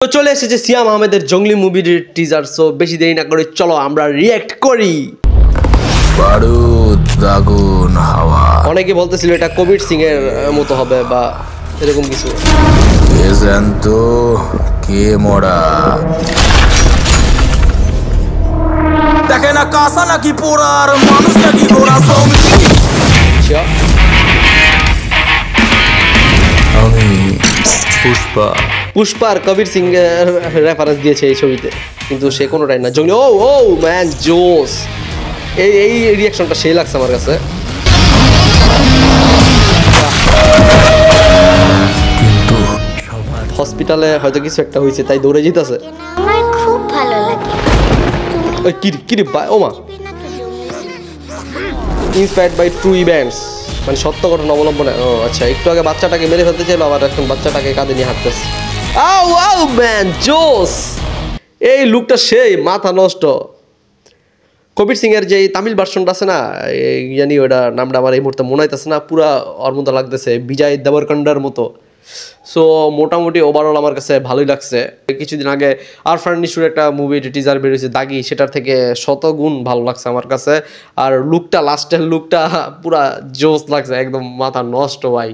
তো চলে এসেছে সিয়াম আহমেদের জঙ্গলি মুভির টিজার। সো বেশি দেরি না করে চলো আমরা রিঅ্যাক্ট করি। বারুদ আগুন হাওয়া। অনেকে বলতেছিল এটা কবির সিং এর মতো হবে বা এরকম কিছু। কে জ্যান্ত কে মরা, দেখে না কাঁসা নাকি পোড়ার মানুষ নাকি ঘোড়া। আমি পুষ্পা। পুষ্পা আর কবির সিং এর রেফারেন্স দিয়েছে এই ছবিতে, কিন্তু সে কোনোটাই না। জঙ্গলি ও ও ম্যান জোস। এই রিয়াকশনটা সেই লাগছে আমার কাছে। কিন্তু হসপিটালে হয়তো কিছু একটা হয়েছে তাই দৌড়ে যেতেছে। আমার খুব ভালো লাগে। ওই কিরে ও মা। ইন্সপায়ার্ড বাই ট্রু ইভেন্টস, মানে সত্য ঘটনা অবলম্বনে। ও আচ্ছা, একটু আগে বাচ্চাটাকে মেরে ফেলতে চাইলো, আবার এখন বাচ্চাটাকে কাঁধে নিয়ে হাঁটতেছে। আও আও ম্যান জোস। এই লুকটা সেই মাথা নষ্ট। কবির সিং এর যে তামিল ভার্সনটা আছে না, জানি ওটা নামটা আমার এই মুহূর্তে মনে হইতেছে না, পুরা ওর মতো লাগতেছে, বিজয় দেবরকন্ডার মতো। সো মোটামুটি ওভারঅল আমার কাছে ভালোই লাগছে। কিছুদিন আগে আরফান নিশুর একটা মুভির টিজার বেরিয়েছে দাগি, সেটার থেকে শতগুণ ভালো লাগছে আমার কাছে। আর লুকটা, লাস্টের লুকটা পুরা জোস লাগছে, একদম মাথা নষ্ট ভাই।